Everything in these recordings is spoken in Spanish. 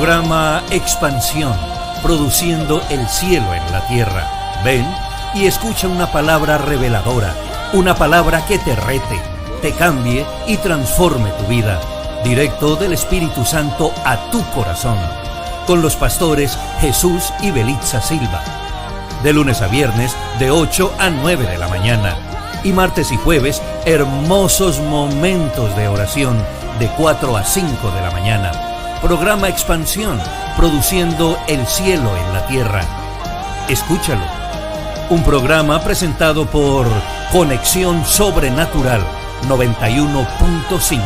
Programa Expansión, produciendo el cielo en la tierra. Ven y escucha una palabra reveladora, una palabra que te rete, te cambie y transforme tu vida. Directo del Espíritu Santo a tu corazón. Con los pastores Jesús y Belitza Silva. De lunes a viernes, de 8 a 9 de la mañana. Y martes y jueves, hermosos momentos de oración, de 4 a 5 de la mañana. Programa Expansión, produciendo el cielo en la tierra. Escúchalo. Un programa presentado por Conexión Sobrenatural 91.5.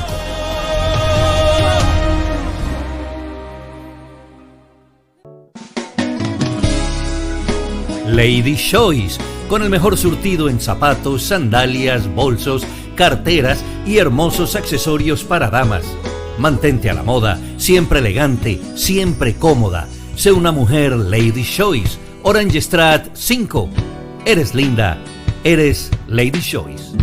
Lady Choice, con el mejor surtido en zapatos, sandalias, bolsos, carteras y hermosos accesorios para damas. Mantente a la moda, siempre elegante, siempre cómoda. Sé una mujer Lady Choice. Orange Strat 5. Eres linda, eres Lady Choice.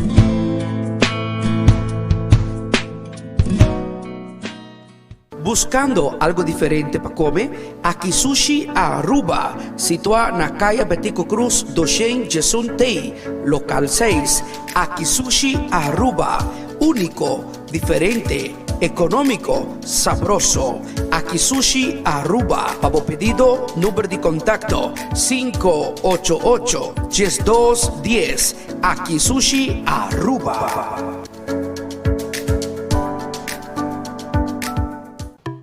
Buscando algo diferente para comer? Aqui Sushi Aruba, situado na calle Betico Cruz 216, local 6. Aqui Sushi Aruba, único, diferente, económico, sabroso. Aqui Sushi Aruba. Para pedido, número de contacto 588-1210. Aqui Sushi Aruba.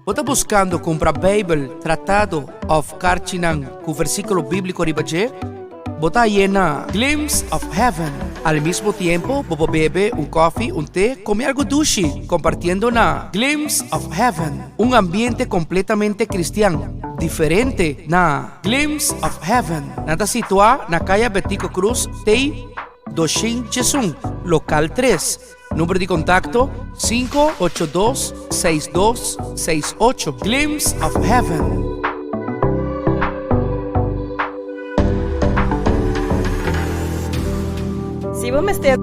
Você está buscando comprar Bible, Tratado of Karchinan, com versículo bíblico ribaje? Você aí na Glimpse of Heaven. Al mismo tiempo, você bebe coffee, té, come algo dulce, compartiendo na Glimpse of Heaven. Ambiente completamente cristiano, diferente na Glimpse of Heaven. Nada situado na calle Betico Cruz, Tei, 216, local 3. Número de contacto 582-6268. Glimpse of Heaven. Si vos me estés...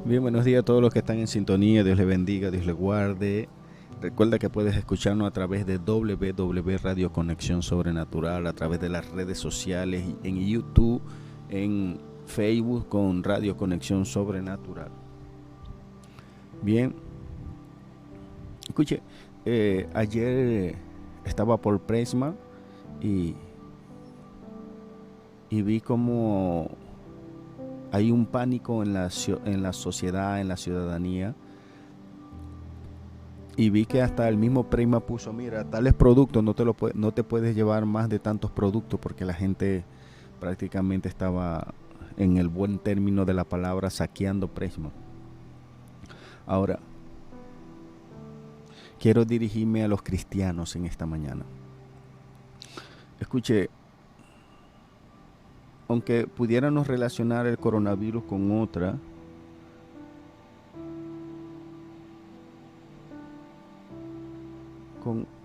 Bien, buenos días a todos los que están en sintonía. Dios les bendiga, Dios les guarde. Recuerda que puedes escucharnos a través de www Radio Conexión Sobrenatural, a través de las redes sociales, en YouTube, en Facebook con Radio Conexión Sobrenatural. Bien, escuche, ayer estaba por Prisma y vi como hay un pánico en la sociedad, en la ciudadanía, y vi que hasta el mismo Prisma puso, mira, tales productos no te puedes llevar más de tantos productos, porque la gente prácticamente estaba, en el buen término de la palabra, saqueando Prisma. Ahora, quiero dirigirme a los cristianos en esta mañana. Escuche, aunque pudiéramos relacionar el coronavirus con otra,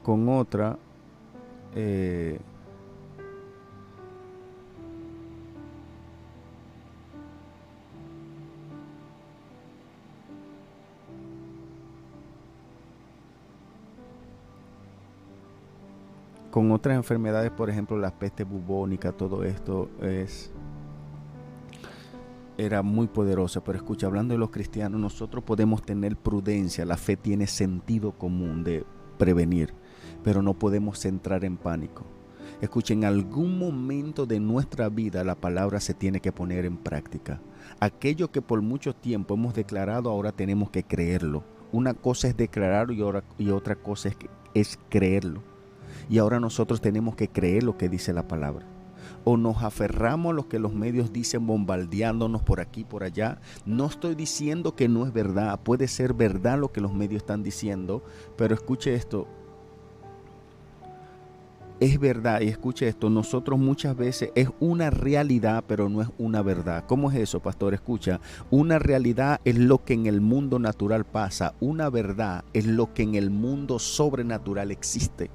con otras enfermedades, por ejemplo la peste bubónica, todo esto era muy poderosa. Pero escucha, hablando de los cristianos, nosotros podemos tener prudencia, la fe tiene sentido común de prevenir, pero no podemos entrar en pánico. Escuchen, en algún momento de nuestra vida la palabra se tiene que poner en práctica. Aquello que por mucho tiempo hemos declarado, ahora tenemos que creerlo. Una cosa es declararlo y otra cosa es creerlo. Y ahora nosotros tenemos que creer lo que dice la palabra. O nos aferramos a lo que los medios dicen, bombardeándonos por aquí, por allá. No estoy diciendo que no es verdad. Puede ser verdad lo que los medios están diciendo. Pero escuche esto. Es verdad, y escuche esto. Nosotros muchas veces es una realidad, pero no es una verdad. ¿Cómo es eso, pastor? Escucha. Una realidad es lo que en el mundo natural pasa. Una verdad es lo que en el mundo sobrenatural existe.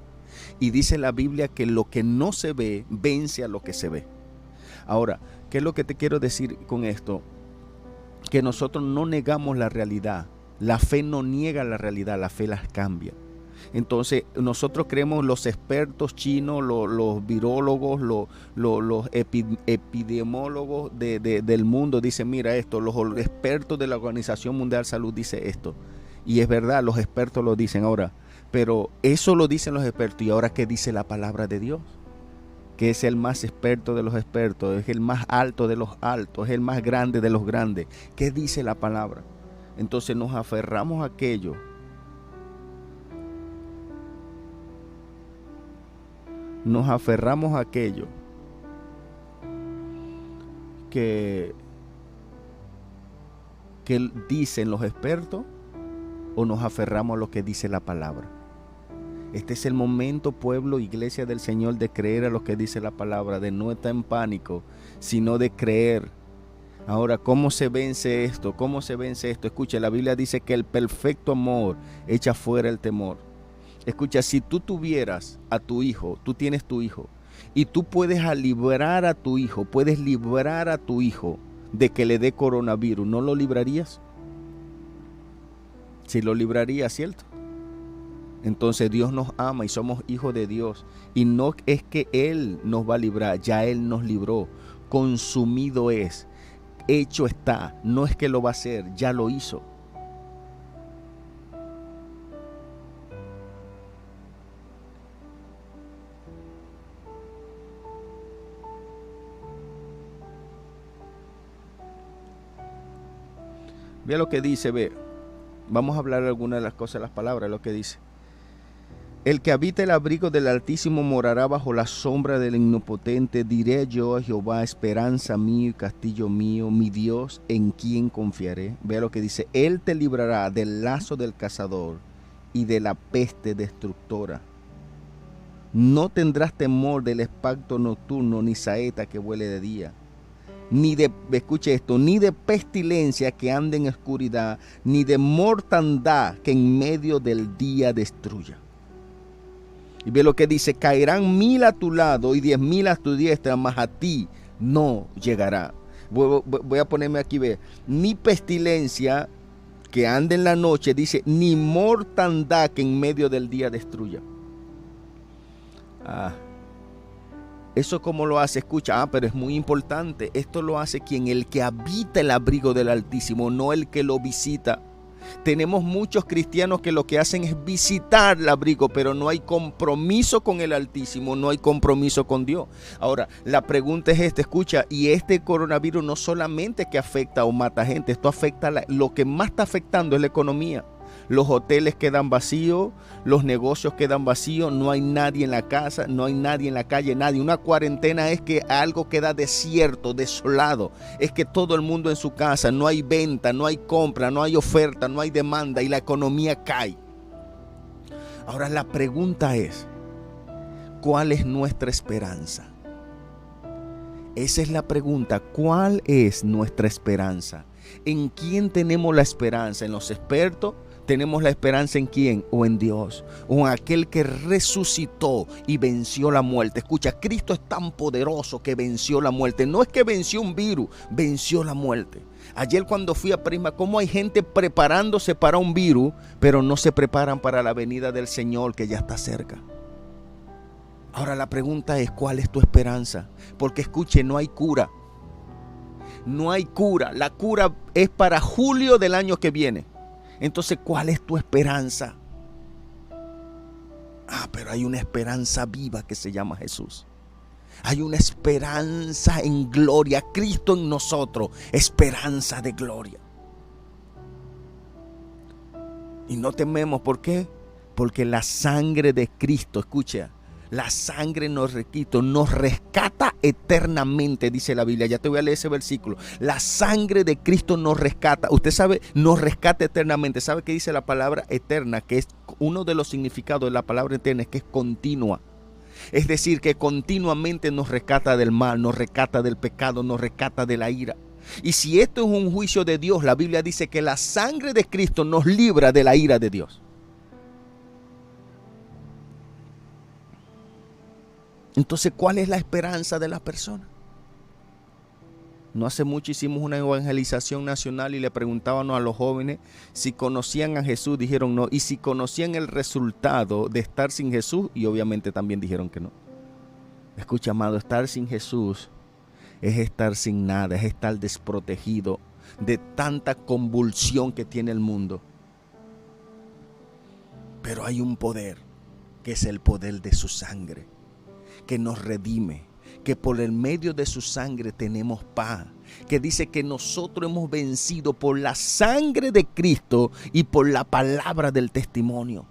Y dice la Biblia que lo que no se ve vence a lo que se ve. Ahora, ¿qué es lo que te quiero decir con esto? Que nosotros no negamos la realidad. La fe no niega la realidad, la fe las cambia. Entonces nosotros creemos, los expertos chinos, los virólogos, los epidemiólogos del mundo dicen, mira esto, los expertos de la Organización Mundial de Salud dicen esto. Y es verdad, los expertos lo dicen ahora, pero eso lo dicen los expertos. ¿Y ahora qué dice la palabra de Dios? Que es el más experto de los expertos, es el más alto de los altos, es el más grande de los grandes. ¿Qué dice la palabra? Entonces nos aferramos a aquello. Nos aferramos a aquello que dicen los expertos, o nos aferramos a lo que dice la palabra. Este es el momento, pueblo, iglesia del Señor, de creer a lo que dice la palabra, de no estar en pánico, sino de creer. Ahora, ¿cómo se vence esto? ¿Cómo se vence esto? Escucha, la Biblia dice que el perfecto amor echa fuera el temor. Escucha, si tú tuvieras a tu hijo, tú tienes tu hijo, y tú puedes librar a tu hijo, de que le dé coronavirus, ¿no lo librarías? Sí lo librarías, ¿cierto? Entonces Dios nos ama y somos hijos de Dios. Y no es que Él nos va a librar, ya Él nos libró. Consumido es, hecho está. No es que lo va a hacer, ya lo hizo. Ve lo que dice, ve. Vamos a hablar algunas de las cosas, las palabras, lo que dice. El que habita el abrigo del Altísimo morará bajo la sombra del Omnipotente. Diré yo a Jehová, esperanza mía y castillo mío, mi Dios, en quien confiaré. Vea lo que dice. Él te librará del lazo del cazador y de la peste destructora. No tendrás temor del espanto nocturno, ni saeta que vuele de día. Escuche esto, ni de pestilencia que ande en oscuridad, ni de mortandad que en medio del día destruya. Y ve lo que dice, caerán 1000 a tu lado y 10,000 a tu diestra, mas a ti no llegará. Voy a ponerme aquí, ve, ni pestilencia que ande en la noche, dice, ni mortandad que en medio del día destruya. Eso como lo hace, escucha, pero es muy importante. Esto lo hace quien, el que habita el abrigo del Altísimo, no el que lo visita. Tenemos muchos cristianos que lo que hacen es visitar el abrigo, pero no hay compromiso con el Altísimo, no hay compromiso con Dios. Ahora, la pregunta es esta, escucha, y este coronavirus no solamente que afecta o mata gente, esto afecta, lo que más está afectando es la economía. Los hoteles quedan vacíos, los negocios quedan vacíos, no hay nadie en la casa, no hay nadie en la calle, nadie. Una cuarentena es que algo queda desierto, desolado. Es que todo el mundo en su casa, no hay venta, no hay compra, no hay oferta, no hay demanda y la economía cae. Ahora la pregunta es, ¿cuál es nuestra esperanza? Esa es la pregunta, ¿cuál es nuestra esperanza? ¿En quién tenemos la esperanza? ¿En los expertos? ¿Tenemos la esperanza en quién? ¿O en Dios? ¿O en aquel que resucitó y venció la muerte? Escucha, Cristo es tan poderoso que venció la muerte. No es que venció un virus, venció la muerte. Ayer cuando fui a Prisma, cómo hay gente preparándose para un virus, pero no se preparan para la venida del Señor que ya está cerca. Ahora la pregunta es, ¿cuál es tu esperanza? Porque escuche, no hay cura. No hay cura. La cura es para julio del año que viene. Entonces, ¿cuál es tu esperanza? Pero hay una esperanza viva que se llama Jesús. Hay una esperanza en gloria. Cristo en nosotros, esperanza de gloria. Y no tememos, ¿por qué? Porque la sangre de Cristo, escucha, la sangre nos rescata eternamente, dice la Biblia. Ya te voy a leer ese versículo. La sangre de Cristo nos rescata. Usted sabe, nos rescata eternamente. ¿Sabe qué dice la palabra eterna? Que es uno de los significados de la palabra eterna, es que es continua. Es decir, que continuamente nos rescata del mal, nos rescata del pecado, nos rescata de la ira. Y si esto es un juicio de Dios, la Biblia dice que la sangre de Cristo nos libra de la ira de Dios. Entonces, ¿cuál es la esperanza de la persona? No hace mucho hicimos una evangelización nacional y le preguntábamos a los jóvenes si conocían a Jesús. Dijeron no. Y si conocían el resultado de estar sin Jesús, y obviamente también dijeron que no. Escucha, amado, estar sin Jesús es estar sin nada, es estar desprotegido de tanta convulsión que tiene el mundo. Pero hay un poder, que es el poder de su sangre, que nos redime, que por el medio de su sangre tenemos paz, que dice que nosotros hemos vencido por la sangre de Cristo y por la palabra del testimonio.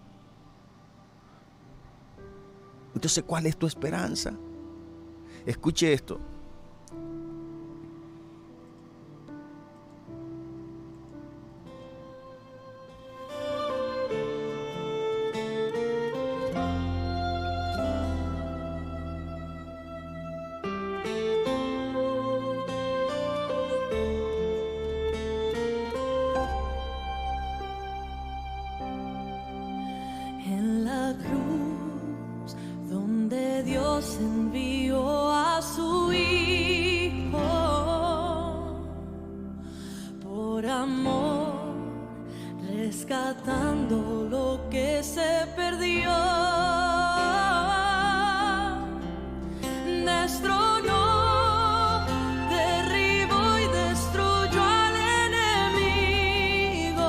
Entonces, ¿cuál es tu esperanza? Escuche esto. En la cruz donde Dios envió a su Hijo, por amor, rescatando lo que se perdió, destronó, derribó y destruyó al enemigo.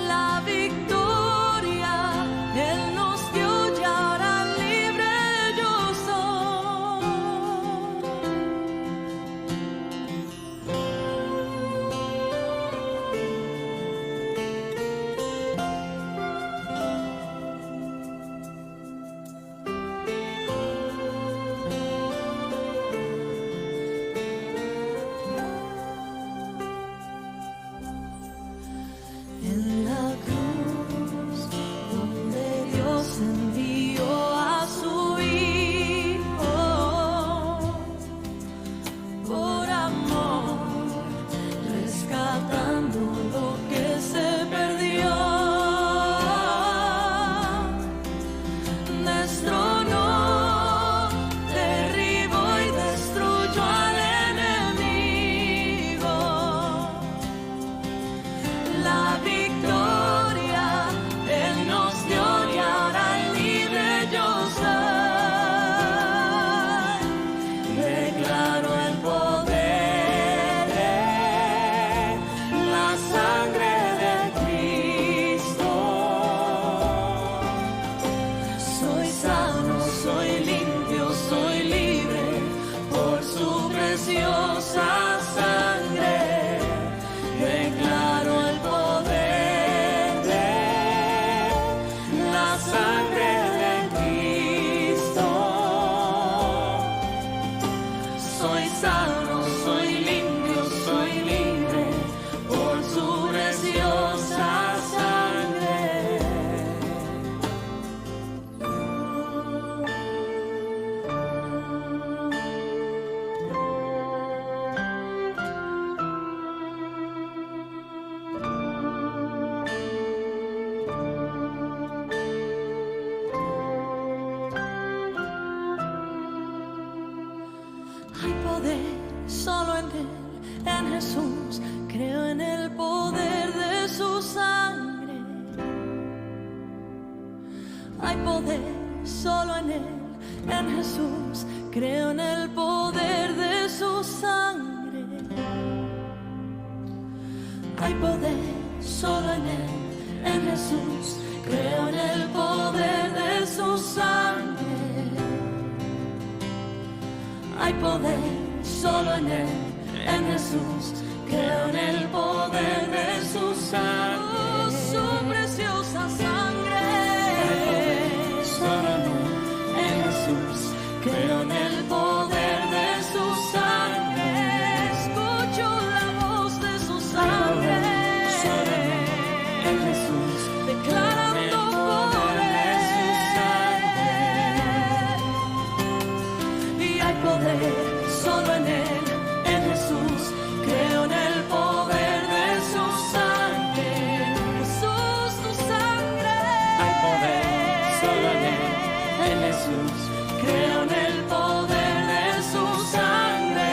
La victoria Él nos dio, y ahora libre yo soy. En la cruz donde Dios envió a su Hijo, por amor, rescatando lo que se perdió, destronó, derribó y destruyó al enemigo. La victoria Él nos dio, y ahora libre yo soy. Declaro el poder de la sangre de Cristo. Soy sano, soy limpio, soy libre por su preciosa sangre. Declaro el poder de la sangre de Cristo. Soy sano, soy limpio, soy libre por su preciosa sangre. Hay poder solo en Él, en Jesús. Creo en el poder de su sangre. Hay poder solo en Él, en Jesús. Creo en el poder de su sangre. Hay poder solo en Él, en Jesús. Creo en el poder de su sangre. Hay poder solo en Él, en Jesús. Creo en el poder de su sangre, su preciosa sangre. Hay poder solo en Él, en Jesús. Creo en el poder de su sangre. Escucho la voz de su sangre. Solo en Jesús. Declarando poder de su sangre. Y hay poder solo en Él, en Jesús. Creo en el poder de su sangre. Jesús, tu sangre. Hay poder solo en Él, en Jesús, creo en el poder de su sangre.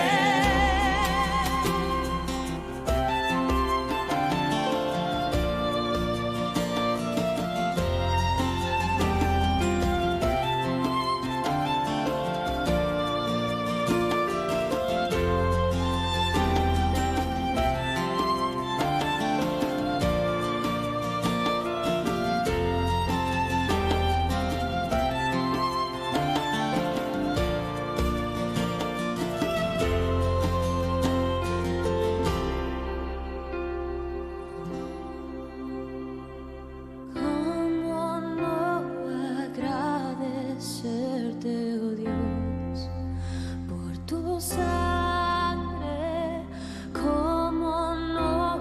¿Cómo no agradecerte, oh Dios, por tu sangre? ¿Cómo no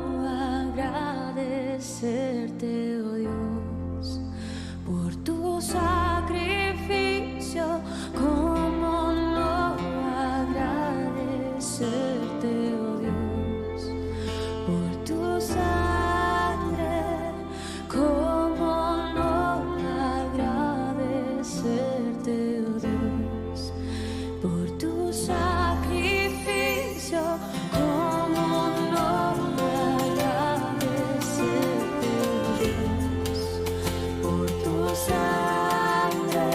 agradecerte, oh Dios, por tu sacrificio? ¿Cómo no agradecerte, oh Dios, por tu sangre? ¿Cómo no agradecerte, oh Dios, por tu sacrificio? ¿Cómo no agradecerte, oh Dios, por tu sangre?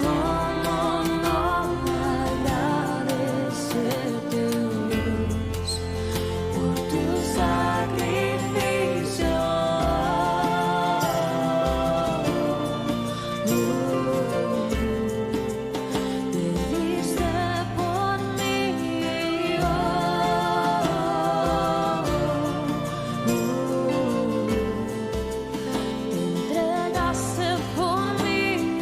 ¿Cómo no agradecerte, oh Dios, por tu sacrificio? Te diste por mí, te entregaste por mí, te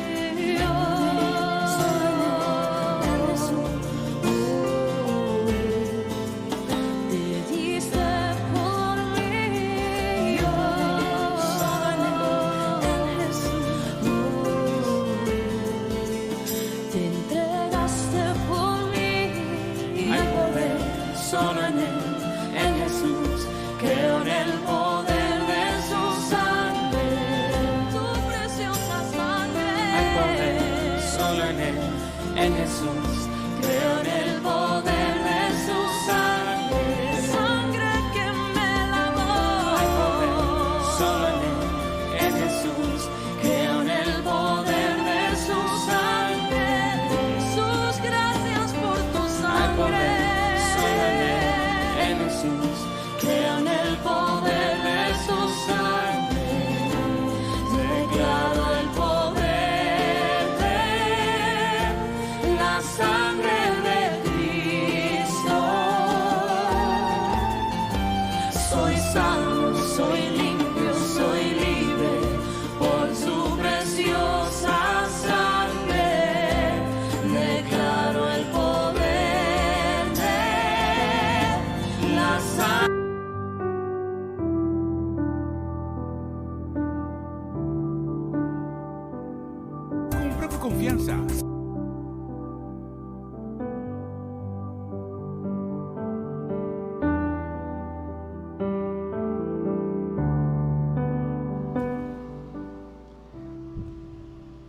diste por mí, te entregaste por mí. Hay poder solo en él, en Jesús. Creo en el poder de su sangre, tu preciosa sangre. Hay poder solo en él, en Jesús. Creo en el poder de su sangre, sangre que me lavó. Hay poder solo en él, en Jesús. Creo en el poder de su sangre. Jesús, gracias por tu sangre. Hay poder solo en él, en Jesús. Creo en el poder de su sangre. Declaro el poder de la sangre de Cristo. Soy salvo, soy limpio, soy libre por su preciosa sangre. Declaro el poder de la sangre. Compra con confianza.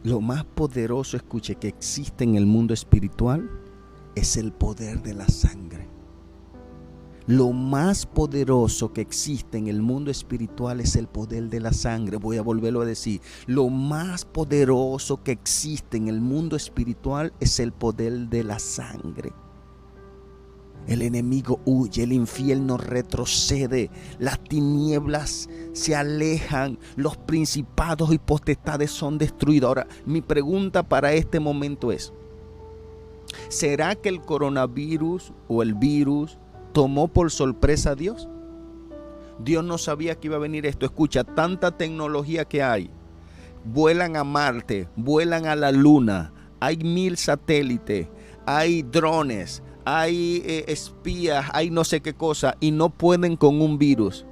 Lo más poderoso, escuche, que existe en el mundo espiritual es el poder de la sangre. Lo más poderoso que existe en el mundo espiritual es el poder de la sangre. Voy a volverlo a decir. Lo más poderoso que existe en el mundo espiritual es el poder de la sangre. El enemigo huye, el infierno retrocede, las tinieblas se alejan, los principados y potestades son destruidos. Ahora, mi pregunta para este momento es: ¿será que el coronavirus o el virus tomó por sorpresa a Dios? Dios no sabía que iba a venir esto. Escucha, tanta tecnología que hay. Vuelan a Marte, vuelan a la Luna, hay 1000 satélites, hay drones, hay espías, hay no sé qué cosa, y no pueden con un virus.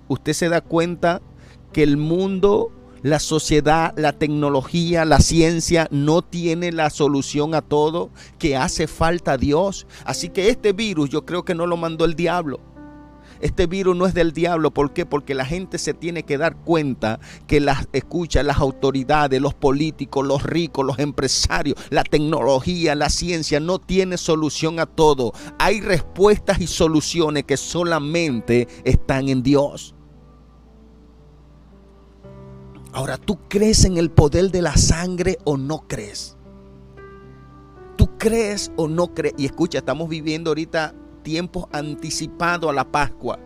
Usted se da cuenta que el mundo, la sociedad, la tecnología, la ciencia no tiene la solución a todo, que hace falta Dios. Así que este virus yo creo que no lo mandó el diablo. Este virus no es del diablo. ¿Por qué? Porque la gente se tiene que dar cuenta que las autoridades, los políticos, los ricos, los empresarios, la tecnología, la ciencia no tiene solución a todo. Hay respuestas y soluciones que solamente están en Dios. Ahora, ¿tú crees en el poder de la sangre o no crees? ¿Tú crees o no crees? Y escucha, estamos viviendo ahorita tiempos anticipados a la Pascua,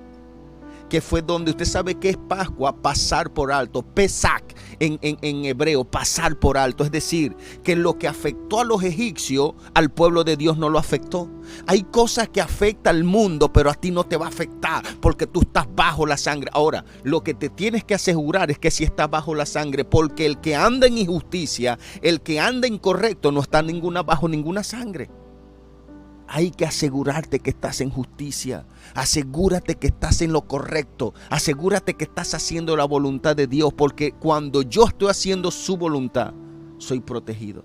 que fue donde usted sabe que es Pascua, pasar por alto, Pesach en hebreo, pasar por alto. Es decir, que lo que afectó a los egipcios, al pueblo de Dios no lo afectó. Hay cosas que afectan al mundo, pero a ti no te va a afectar porque tú estás bajo la sangre. Ahora, lo que te tienes que asegurar es que si estás bajo la sangre, porque el que anda en injusticia, el que anda incorrecto, no está bajo ninguna sangre. Hay que asegurarte que estás en justicia. Asegúrate que estás en lo correcto. Asegúrate que estás haciendo la voluntad de Dios. Porque cuando yo estoy haciendo su voluntad, soy protegido.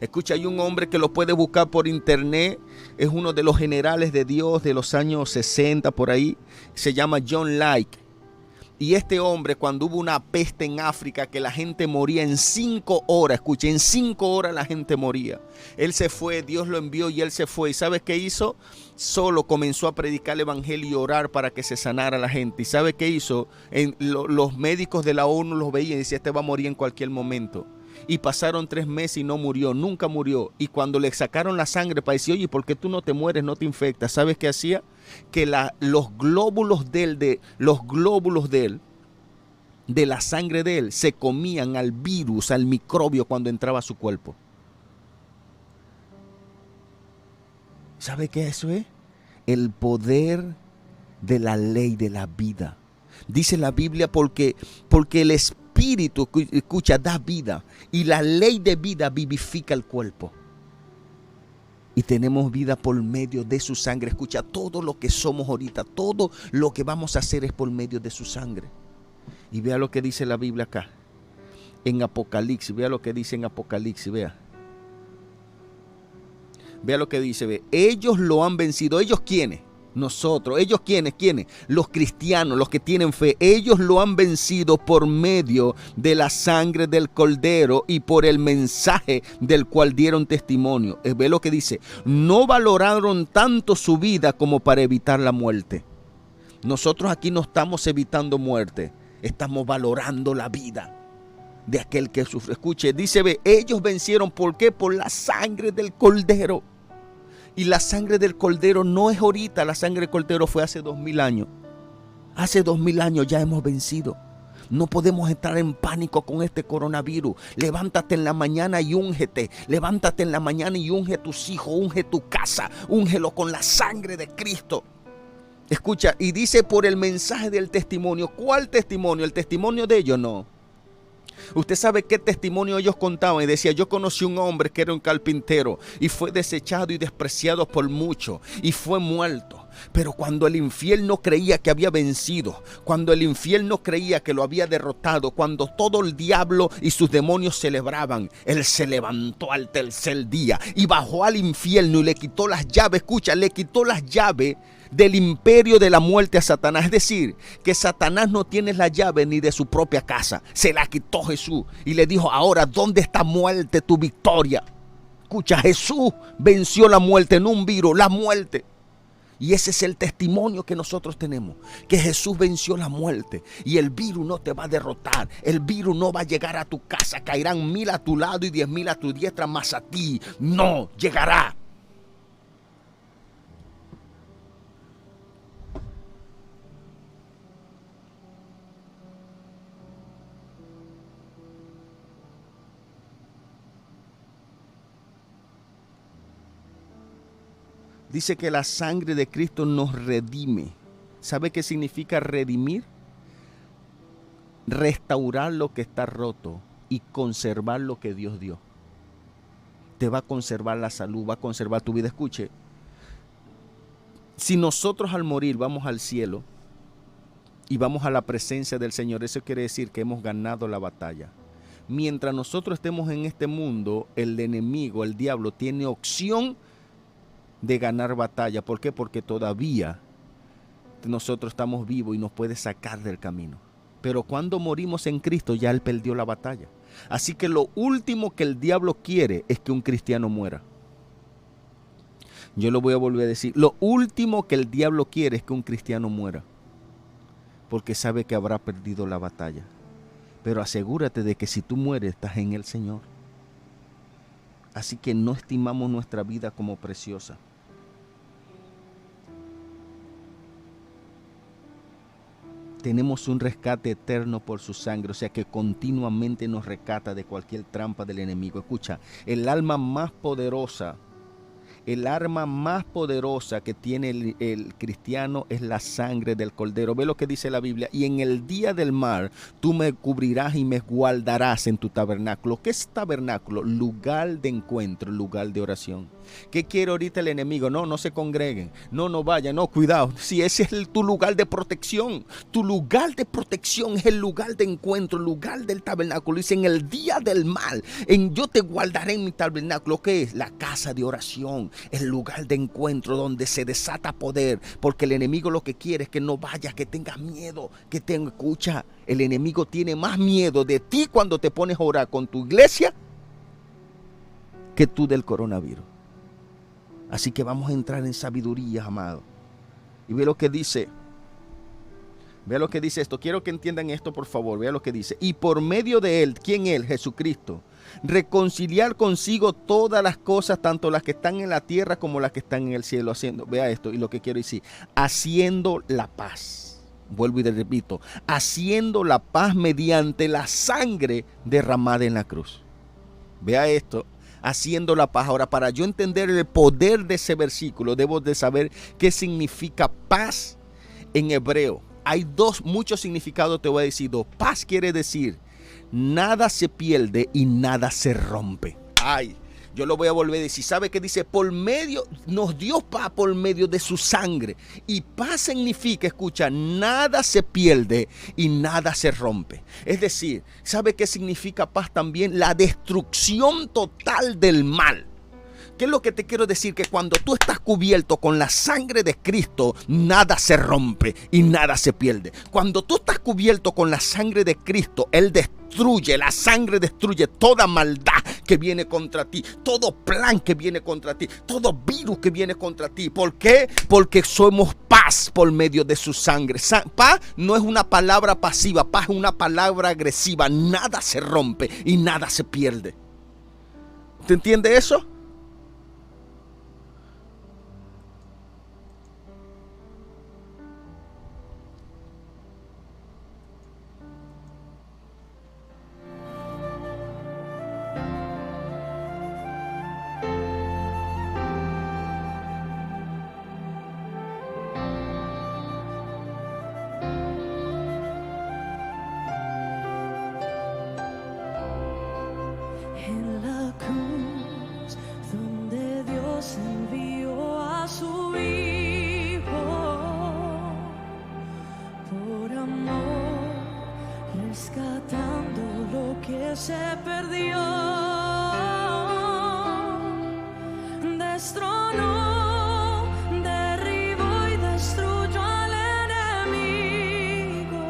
Escucha, hay un hombre que lo puede buscar por internet. Es uno de los generales de Dios de los años 60 por ahí. Se llama John Lake. Y este hombre, cuando hubo una peste en África que la gente moría en 5 horas, escuche, en 5 horas la gente moría. Él se fue, Dios lo envió y él se fue. ¿Y sabes qué hizo? Solo comenzó a predicar el evangelio y orar para que se sanara la gente. ¿Y sabe qué hizo? Los médicos de la ONU los veían y decían, este va a morir en cualquier momento. Y pasaron 3 meses y no murió, nunca murió. Y cuando le sacaron la sangre para decir, oye, ¿por qué tú no te mueres, no te infectas? ¿Sabes qué hacía? Que los glóbulos de él, de la sangre de él, se comían al virus, al microbio cuando entraba a su cuerpo. ¿Sabe qué eso es? El poder de la ley de la vida. Dice la Biblia porque el Espíritu, escucha, da vida, y la ley de vida vivifica el cuerpo. Y tenemos vida por medio de su sangre. Escucha, todo lo que somos ahorita, todo lo que vamos a hacer es por medio de su sangre. Y vea lo que dice la Biblia acá, en Apocalipsis. Vea lo que dice en Apocalipsis, vea. Vea lo que dice, ve. Ellos lo han vencido. ¿Ellos quiénes? Nosotros. ¿Ellos quiénes? ¿Quiénes? Los cristianos, los que tienen fe. Ellos lo han vencido por medio de la sangre del Cordero y por el mensaje del cual dieron testimonio. Ve lo que dice. No valoraron tanto su vida como para evitar la muerte. Nosotros aquí no estamos evitando muerte. Estamos valorando la vida de aquel que sufre. Escuche, dice, ve, ellos vencieron, ¿por qué? Por la sangre del Cordero. Y la sangre del Cordero no es ahorita, la sangre del Cordero fue hace 2000 años. Hace 2000 años ya hemos vencido. No podemos entrar en pánico con este coronavirus. Levántate en la mañana y úngete. Levántate en la mañana y unge a tus hijos, unge tu casa, úngelo con la sangre de Cristo. Escucha, y dice por el mensaje del testimonio. ¿Cuál testimonio? ¿El testimonio de ellos? No. Usted sabe qué testimonio ellos contaban y decía, yo conocí un hombre que era un carpintero y fue desechado y despreciado por muchos y fue muerto. Pero cuando el infierno creía que había vencido, cuando el infierno creía que lo había derrotado, cuando todo el diablo y sus demonios celebraban, él se levantó al tercer día y bajó al infierno y le quitó las llaves. Escucha, le quitó las llaves del imperio de la muerte a Satanás. Es decir, que Satanás no tiene la llave ni de su propia casa. Se la quitó Jesús y le dijo, ahora, ¿dónde está muerte tu victoria? Escucha, Jesús venció la muerte, no un virus, la muerte. Y ese es el testimonio que nosotros tenemos, que Jesús venció la muerte y el virus no te va a derrotar. El virus no va a llegar a tu casa, caerán 1000 a tu lado y 10,000 a tu diestra, más a ti no llegará. Dice que la sangre de Cristo nos redime. ¿Sabe qué significa redimir? Restaurar lo que está roto y conservar lo que Dios dio. Te va a conservar la salud, va a conservar tu vida. Escuche, si nosotros al morir vamos al cielo y vamos a la presencia del Señor, eso quiere decir que hemos ganado la batalla. Mientras nosotros estemos en este mundo, el enemigo, el diablo, tiene opción de ganar batalla. ¿Por qué? Porque todavía nosotros estamos vivos y nos puede sacar del camino. Pero cuando morimos en Cristo, ya Él perdió la batalla. Así que lo último que el diablo quiere es que un cristiano muera. Yo lo voy a volver a decir. Lo último que el diablo quiere es que un cristiano muera. Porque sabe que habrá perdido la batalla. Pero asegúrate de que si tú mueres, estás en el Señor. Así que no estimamos nuestra vida como preciosa. Tenemos un rescate eterno por su sangre, o sea que continuamente nos rescata de cualquier trampa del enemigo. Escucha, el arma más poderosa que tiene el cristiano es la sangre del Cordero. Ve lo que dice la Biblia. Y en el día del mal, tú me cubrirás y me guardarás en tu tabernáculo. ¿Qué es tabernáculo? Lugar de encuentro, lugar de oración. ¿Qué quiere ahorita el enemigo? No se congreguen. No vayan. No, cuidado. Si ese es tu lugar de protección. Tu lugar de protección es el lugar de encuentro, el lugar del tabernáculo. Dice, en el día del mal, yo te guardaré en mi tabernáculo. ¿Qué es? La casa de oración. El lugar de encuentro donde se desata poder. Porque el enemigo lo que quiere es que no vayas, que tengas miedo. Escucha, el enemigo tiene más miedo de ti cuando te pones a orar con tu iglesia que tú del coronavirus. Así que vamos a entrar en sabiduría, amado. Y ve lo que dice. Vea lo que dice esto. Quiero que entiendan esto, por favor. Vea lo que dice. Y por medio de él, ¿quién es? Jesucristo. Reconciliar consigo todas las cosas, tanto las que están en la tierra como las que están en el cielo. Vea esto y lo que quiero decir. Haciendo la paz. Vuelvo y te repito. Haciendo la paz mediante la sangre derramada en la cruz. Vea esto. Haciendo la paz. Ahora, para yo entender el poder de ese versículo, debo de saber qué significa paz en hebreo. Hay muchos significados, te voy a decir dos. Paz quiere decir, nada se pierde y nada se rompe. Yo lo voy a volver a decir. ¿Sabe qué dice? Nos dio paz por medio de su sangre. Y paz significa, escucha, nada se pierde y nada se rompe. Es decir, ¿sabe qué significa paz también? La destrucción total del mal. ¿Qué es lo que te quiero decir? Que cuando tú estás cubierto con la sangre de Cristo, nada se rompe y nada se pierde. Cuando tú estás cubierto con la sangre de Cristo, Él destruye, la sangre destruye toda maldad que viene contra ti, todo plan que viene contra ti, todo virus que viene contra ti. ¿Por qué? Porque somos paz por medio de su sangre. Paz no es una palabra pasiva, paz es una palabra agresiva. Nada se rompe y nada se pierde. ¿Te entiende eso? En la cruz donde Dios envió a su Hijo por amor, rescatando lo que se perdió, destronó, derribó y destruyó al enemigo.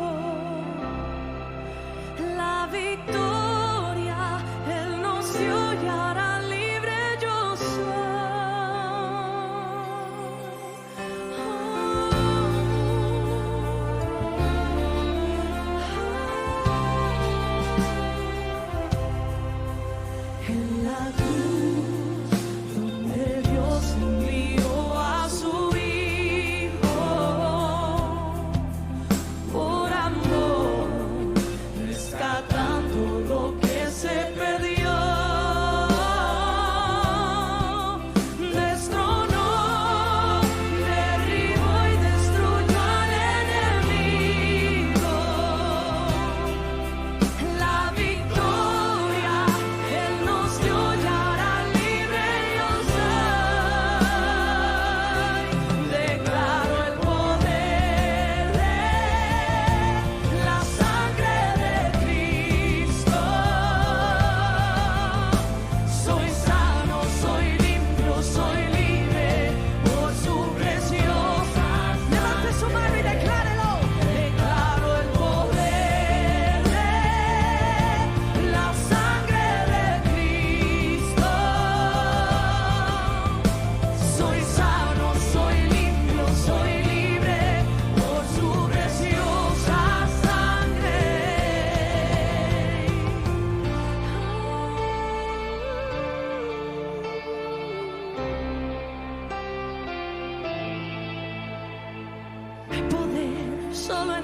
La victoria Él nos dio y hará libre yo soy. En la cruz donde Dios envió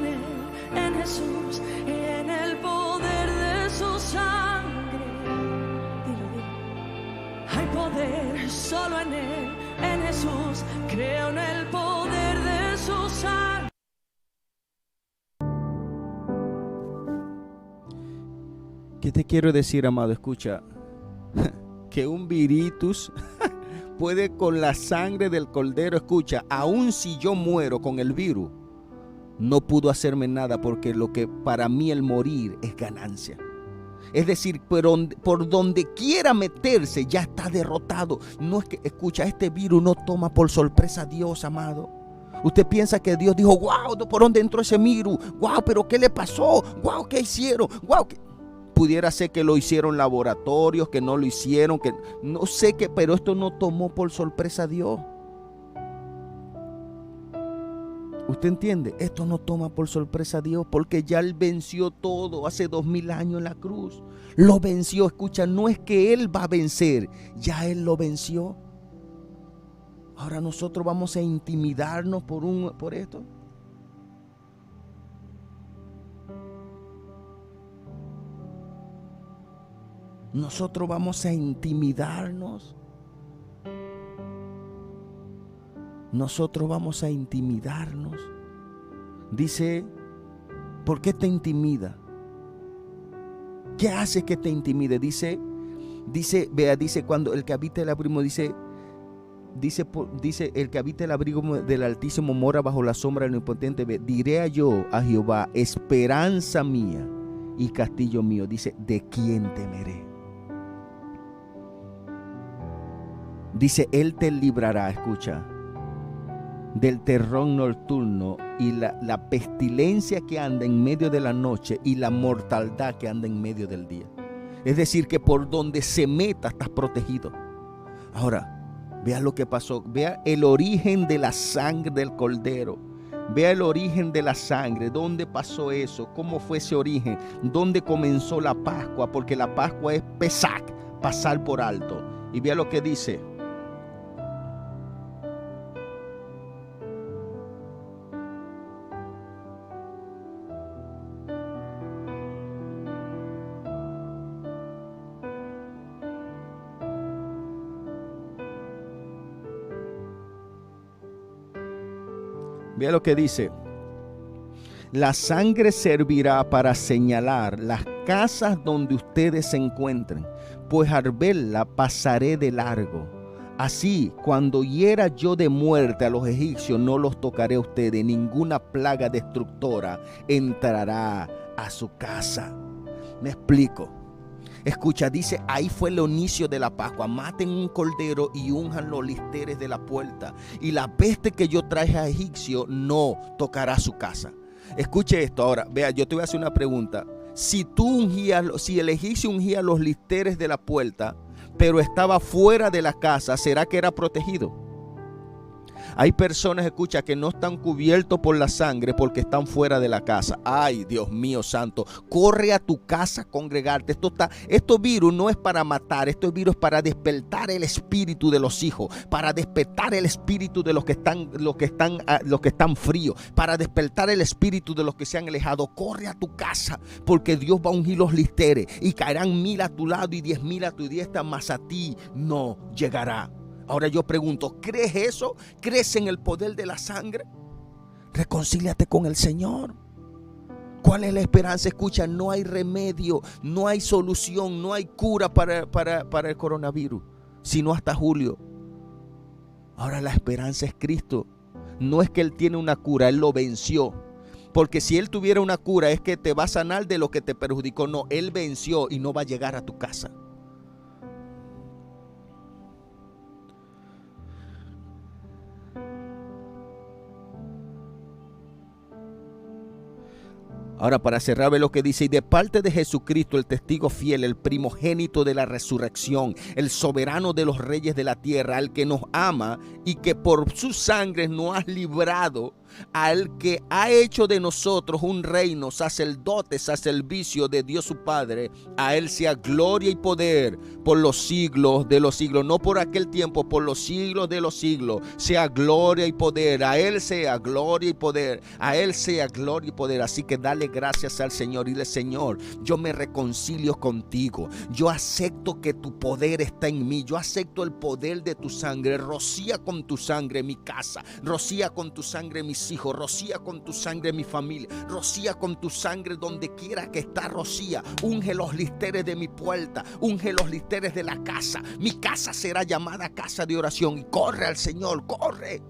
en Jesús y en el poder de su sangre. Dilo, dilo. Hay poder solo en Jesús, creo en el poder de su sangre. ¿Qué te quiero decir, amado? Escucha, que un virus puede con la sangre del cordero, escucha, aun si yo muero con el virus, no pudo hacerme nada, porque lo que para mí el morir es ganancia. Es decir, por donde quiera meterse ya está derrotado. No es que, escucha, este virus no toma por sorpresa a Dios, amado. Usted piensa que Dios dijo, wow, ¿por dónde entró ese virus? Wow, pero ¿qué le pasó? Wow, ¿qué hicieron? Wow, ¿qué? Pudiera ser que lo hicieron laboratorios, que no lo hicieron, que no sé qué, pero esto no tomó por sorpresa a Dios. ¿Usted entiende? Esto no toma por sorpresa a Dios, porque ya Él venció todo hace 2000 años en la cruz. Lo venció. Escucha, no es que Él va a vencer, ya Él lo venció. Ahora nosotros vamos a intimidarnos por esto. Nosotros vamos a intimidarnos. Nosotros vamos a intimidarnos. Dice, ¿por qué te intimida? ¿Qué hace que te intimide? Dice, cuando el que habita el abrigo, dice, el que habita el abrigo del Altísimo mora bajo la sombra del Omnipotente. Diré yo a Jehová, esperanza mía y castillo mío. Dice, ¿de quién temeré? Dice, Él te librará, escucha, del terror nocturno y la pestilencia que anda en medio de la noche y la mortandad que anda en medio del día. Es decir, que por donde se meta estás protegido. Ahora, vea lo que pasó. Vea el origen de la sangre del cordero. Vea el origen de la sangre. ¿Dónde pasó eso? ¿Cómo fue ese origen? ¿Dónde comenzó la Pascua? Porque la Pascua es Pesach, pasar por alto. Y vea lo que dice. Vea lo que dice. La sangre servirá para señalar las casas donde ustedes se encuentren, pues al verla pasaré de largo. Así, cuando hiera yo de muerte a los egipcios, no los tocaré a ustedes. Ninguna plaga destructora entrará a su casa. Me explico. Escucha, dice, ahí fue el inicio de la Pascua. Maten un cordero y unjan los listeres de la puerta. Y la peste que yo traje a egipcio no tocará su casa. Escuche esto ahora. Vea, yo te voy a hacer una pregunta. Si el egipcio ungía los listeres de la puerta, pero estaba fuera de la casa, ¿será que era protegido? Hay personas, escucha, que no están cubiertos por la sangre porque están fuera de la casa. Ay, Dios mío santo, corre a tu casa a congregarte. Esto virus no es para matar, esto virus es para despertar el espíritu de los hijos, para despertar el espíritu de los que están fríos, para despertar el espíritu de los que se han alejado. Corre a tu casa, porque Dios va a ungir los listeres y caerán 1000 a tu lado y 10,000 a tu diestra, mas a ti no llegará. Ahora yo pregunto, ¿crees eso? ¿Crees en el poder de la sangre? Reconcíliate con el Señor. ¿Cuál es la esperanza? Escucha, no hay remedio, no hay solución, no hay cura para el coronavirus, sino hasta julio. Ahora la esperanza es Cristo. No es que Él tiene una cura, Él lo venció. Porque si Él tuviera una cura es que te va a sanar de lo que te perjudicó. No, Él venció y no va a llegar a tu casa. Ahora, para cerrar, ve lo que dice: y de parte de Jesucristo, el testigo fiel, el primogénito de la resurrección, el soberano de los reyes de la tierra, el que nos ama y que por su sangre nos ha librado al que ha hecho de nosotros un reino, sacerdotes a servicio de Dios su Padre. A Él sea gloria y poder por los siglos de los siglos. No por aquel tiempo, por los siglos de los siglos. Sea gloria y poder. A Él sea gloria y poder. A Él sea gloria y poder. Así que dale gracias al Señor y dile: Señor, yo me reconcilio contigo. Yo acepto que tu poder está en mí. Yo acepto el poder de tu sangre. Rocía con tu sangre mi casa. Rocía con tu sangre mis hijos. Rocía con tu sangre mi familia. Rocía con tu sangre donde quiera que está. Rocía. Unge los listeres de mi puerta. Unge los listeres de la casa. Mi casa será llamada casa de oración. Y corre al Señor. Corre.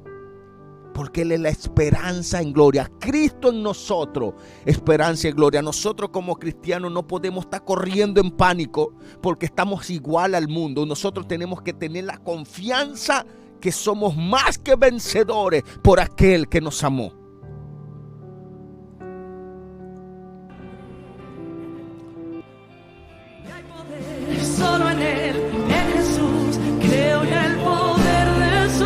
Porque Él es la esperanza en gloria. Cristo en nosotros, esperanza y gloria. Nosotros como cristianos no podemos estar corriendo en pánico porque estamos igual al mundo. Nosotros tenemos que tener la confianza que somos más que vencedores por aquel que nos amó. Solo en Él, en Jesús, creo en el poder de su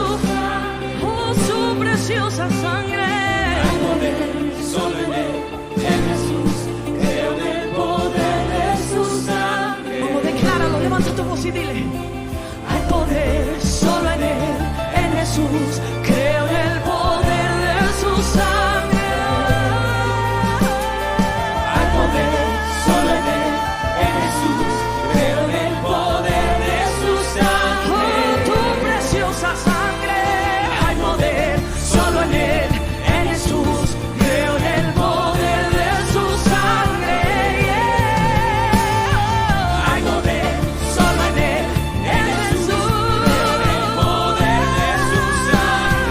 preciosa sangre. Hay poder, solo en Él, en Jesús, creo en el poder de su sangre. Como decláralo, levanta tu voz y dile: hay poder, solo en Él, en Jesús, creo en el poder de su sangre. Hay poder, solo en Él, en Jesús, creo en el poder de su sangre. Oh, tu preciosa sangre. Hay poder, solo en Él, en Jesús, creo en el poder de su sangre. Yeah. Hay poder, solo en Él, en Jesús, creo en el poder de su sangre.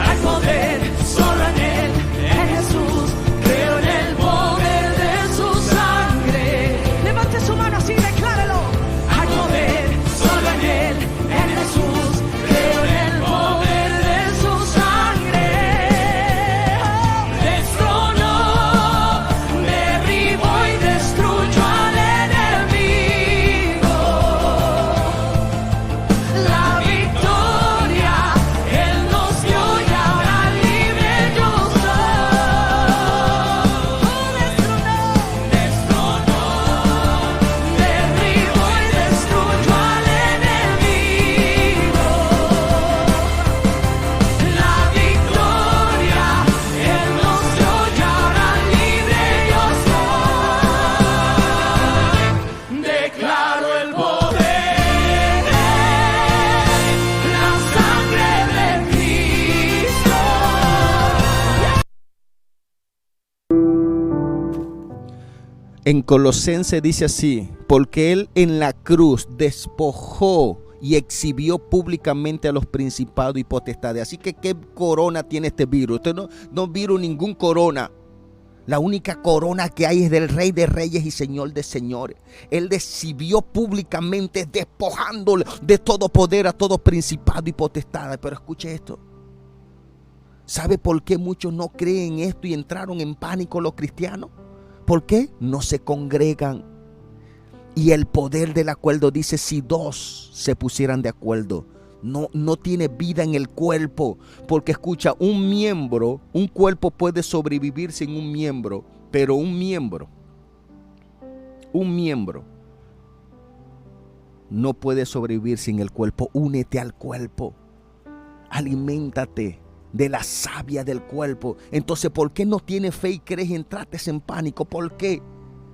Hay poder, solo en Él, en Jesús, creo en el poder de su sangre. Levante su mano así, declárelo. Hay poder, solo en Él, en Jesús, creo en el poder de su sangre. Destronó, derribó y destruyó al enemigo. La victoria Él nos dio y ahora libre yo soy. Destronó, derribó y destruyó al enemigo. La victoria Él nos dio y ahora libre yo soy. Declaro el poder, la sangre de Cristo. En Colosenses dice así: porque Él en la cruz despojó y exhibió públicamente a los principados y potestades. Así que ¿qué corona tiene este virus? Usted no virus ningún corona. La única corona que hay es del Rey de Reyes y Señor de Señores. Él exhibió públicamente, despojándole de todo poder a todo principado y potestad. Pero escuche esto. ¿Sabe por qué muchos no creen esto y entraron en pánico los cristianos? ¿Por qué? No se congregan. Y el poder del acuerdo dice: si dos se pusieran de acuerdo, no tiene vida en el cuerpo. Porque escucha, un cuerpo puede sobrevivir sin un miembro, pero un miembro no puede sobrevivir sin el cuerpo. Únete al cuerpo, aliméntate de la savia del cuerpo. Entonces, ¿por qué no tienes fe y crees y entraste en pánico? ¿Por qué?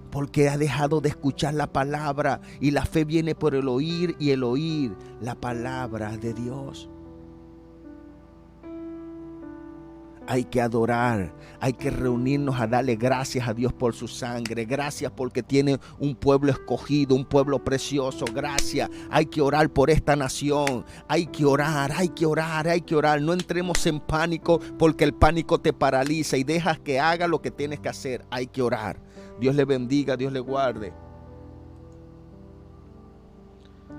Porque ha dejado de escuchar la palabra, y la fe viene por el oír y el oír la palabra de Dios. Hay que adorar, hay que reunirnos a darle gracias a Dios por su sangre. Gracias porque tiene un pueblo escogido, un pueblo precioso. Gracias. Hay que orar por esta nación. Hay que orar, hay que orar, hay que orar. No entremos en pánico, porque el pánico te paraliza y dejas que haga lo que tienes que hacer. Hay que orar. Dios le bendiga, Dios le guarde.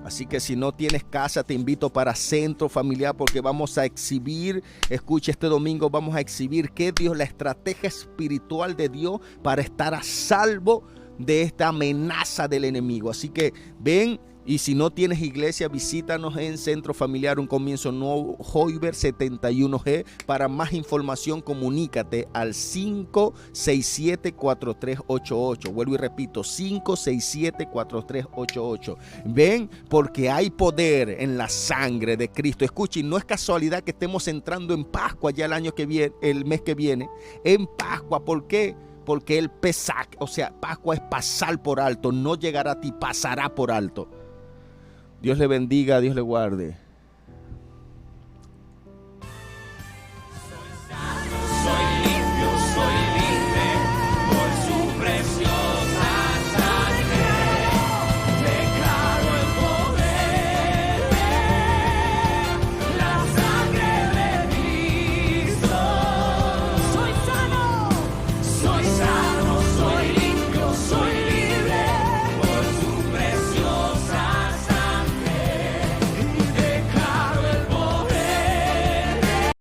Así que si no tienes casa, te invito para Centro Familiar, porque vamos a exhibir, escucha, este domingo vamos a exhibir que Dios, la estrategia espiritual de Dios para estar a salvo de esta amenaza del enemigo. Así que ven. Y si no tienes iglesia, visítanos en Centro Familiar Un Comienzo Nuevo, Joyver 71G. Para más información, comunícate al 567-4388. Vuelvo y repito, 567-4388. Ven, porque hay poder en la sangre de Cristo. Escuchen, no es casualidad que estemos entrando en Pascua ya el mes que viene. En Pascua, ¿por qué? Porque el Pesach, o sea, Pascua es pasar por alto. No llegará a ti, pasará por alto. Dios le bendiga, Dios le guarde.